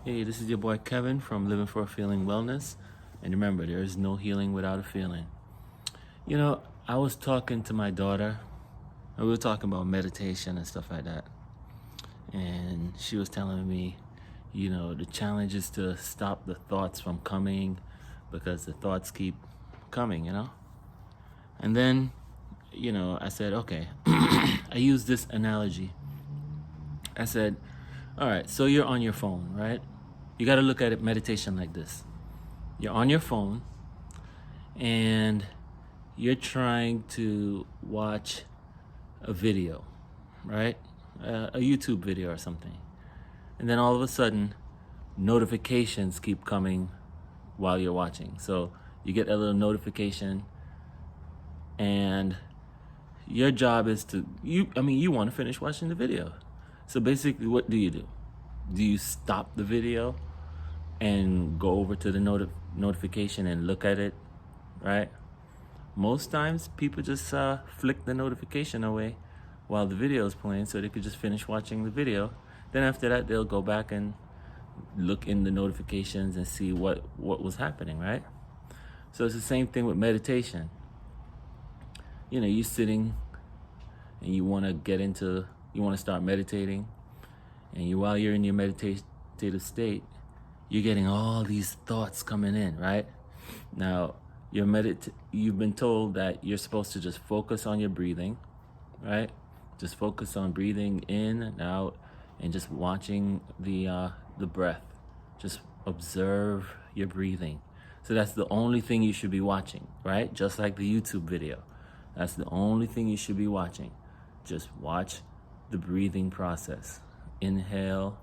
Hey, this is your boy Kevin from Living for a Feeling Wellness. And remember, there is no healing without a feeling. You know, I was talking to my daughter, and we were talking about meditation and stuff like that. And she was telling me, the challenge is to stop the thoughts from coming because the thoughts keep coming. And then, I said, okay, I used this analogy. I said, all right, so you're on your phone, right? You got to look at it meditation like this. You're on your phone and you're trying to watch a video, right? A YouTube video or something. And then all of a sudden, notifications keep coming while you're watching. So you get a little notification and your job is you want to finish watching the video. So basically, what do? Do you stop the video and go over to the notification and look at it, right? Most times people just flick the notification away while the video is playing so they could just finish watching the video. Then after that, they'll go back and look in the notifications and see what was happening, right? So it's the same thing with meditation. You're sitting and you want to start meditating, and while you're in your meditative state, you're getting all these thoughts coming in, right? Now, you've been told that you're supposed to just focus on your breathing, right? Just focus on breathing in and out and just watching the breath. Just observe your breathing. So that's the only thing you should be watching, right? Just like the YouTube video. That's the only thing you should be watching. Just watch the breathing process. Inhale,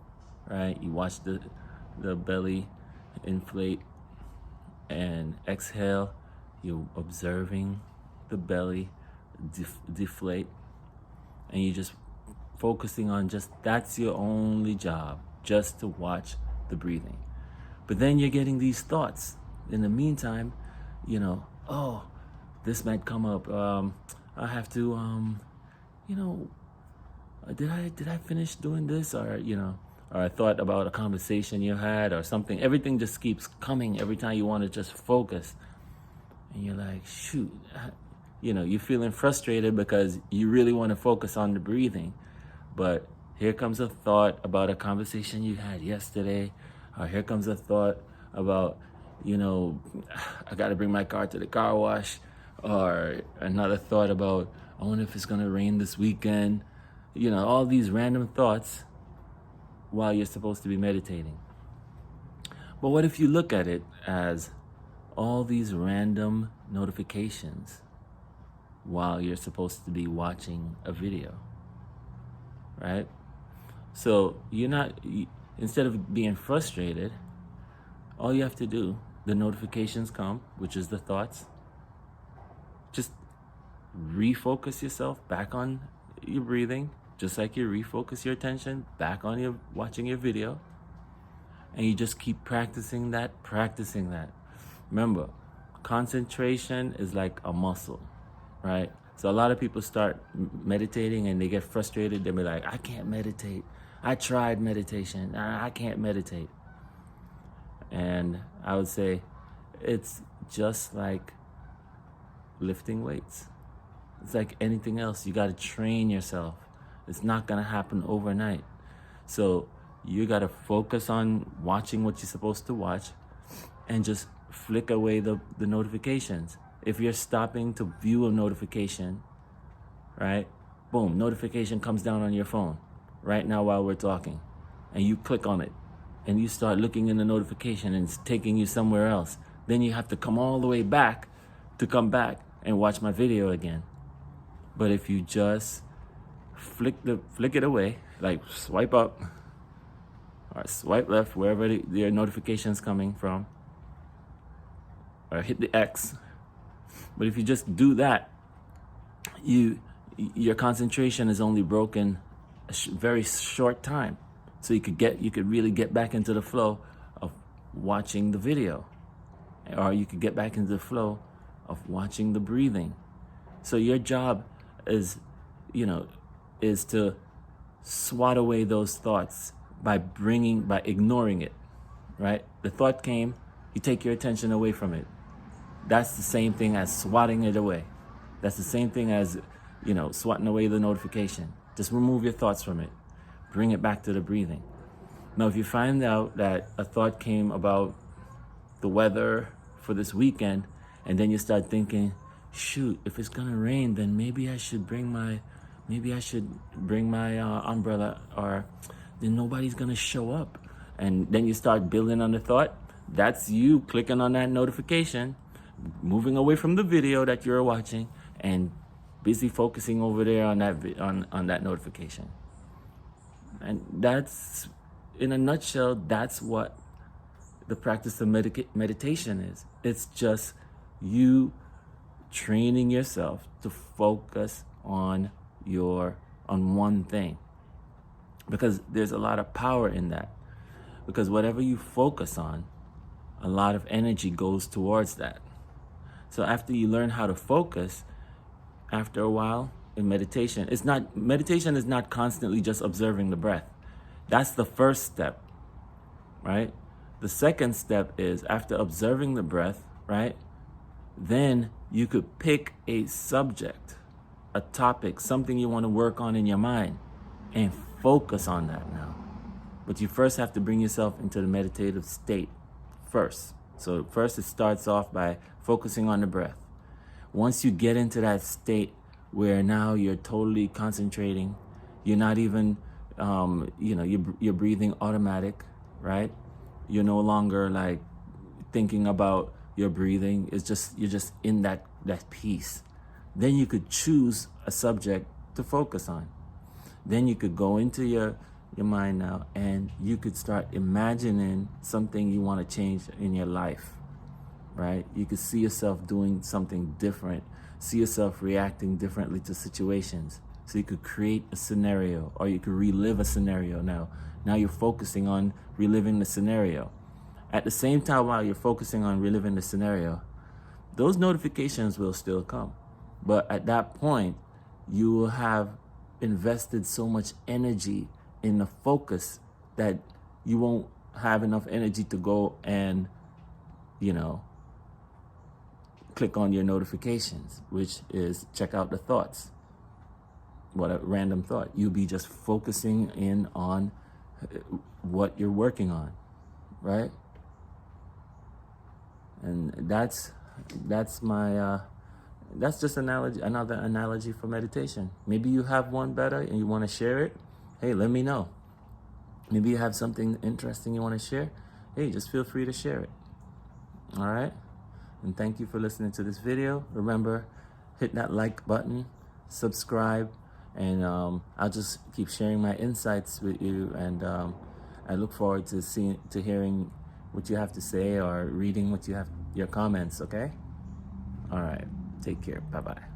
right? You watch the belly inflate, and exhale. You're observing the belly deflate, and you're just focusing on that's your only job, just to watch the breathing. But then you're getting these thoughts. In the meantime, oh, this might come up. I have to, did I finish doing this? Or I thought about a conversation you had or something. Everything just keeps coming every time you want to just focus. And you're like, shoot, you're feeling frustrated because you really want to focus on the breathing. But here comes a thought about a conversation you had yesterday. Or here comes a thought about, I got to bring my car to the car wash. Or another thought about, I wonder if it's going to rain this weekend. All these random thoughts while you're supposed to be meditating. But what if you look at it as all these random notifications while you're supposed to be watching a video, right? So instead of being frustrated, all you have to do, the notifications come, which is the thoughts, just refocus yourself back on your breathing, just like you refocus your attention back on your watching your video, and you just keep practicing that. Remember, concentration is like a muscle, right? So a lot of people start meditating and they get frustrated. They'll be like, I can't meditate. I tried meditation. I can't meditate. And I would say it's just like lifting weights. It's like anything else. You got to train yourself. It's not going to happen overnight. So you got to focus on watching what you're supposed to watch and just flick away the notifications. If you're stopping to view a notification, right? Boom, notification comes down on your phone right now while we're talking. And you click on it and you start looking in the notification and it's taking you somewhere else. Then you have to come all the way back to come back and watch my video again. But if you just flick it away, like swipe up or swipe left, wherever your notification's coming from, or hit the X. But if you just do that, your concentration is only broken a very short time. So you could really get back into the flow of watching the video, or you could get back into the flow of watching the breathing. So your job is to swat away those thoughts by ignoring it. right? The thought came, you take your attention away from it. That's the same thing as swatting it away. That's the same thing as, swatting away the notification. Just remove your thoughts from it. Bring it back to the breathing. Now, if you find out that a thought came about the weather for this weekend, and then you start thinking, shoot, if it's gonna rain, then maybe I should bring my umbrella, or then nobody's gonna show up. And then you start building on the thought. That's you clicking on that notification, moving away from the video that you're watching, and busy focusing over there on that notification. And that's, in a nutshell, that's what the practice of meditation is. It's just you training yourself to focus on one thing, because there's a lot of power in that. Because whatever you focus on, a lot of energy goes towards that. So after you learn how to focus, after a while in meditation is not constantly just observing the breath. That's the first step, right? The second step is, after observing the breath, right, then you could pick a subject, a topic, something you want to work on in your mind, and focus on that now. But you first have to bring yourself into the meditative state first. So first it starts off by focusing on the breath. Once you get into that state where now you're totally concentrating, you're not even, you're breathing automatic, right? You're no longer like thinking about your breathing. You're just in that peace. Then you could choose a subject to focus on. Then you could go into your mind now, and you could start imagining something you want to change in your life, right? You could see yourself doing something different, see yourself reacting differently to situations. So you could create a scenario, or you could relive a scenario now. Now you're focusing on reliving the scenario. At the same time, while you're focusing on reliving the scenario, those notifications will still come. But at that point, you will have invested so much energy in the focus that you won't have enough energy to go and, click on your notifications, which is check out the thoughts. What a random thought. You'll be just focusing in on what you're working on, right? And that's just another analogy for meditation. Maybe you have one better and you want to share it. Hey, let me know. Maybe you have something interesting you want to share. Hey, just feel free to share it. All right? And thank you for listening to this video. Remember, hit that like button, subscribe, and I'll just keep sharing my insights with you. And I look forward to hearing what you have to say, or reading your comments, okay? All right. Take care. Bye-bye.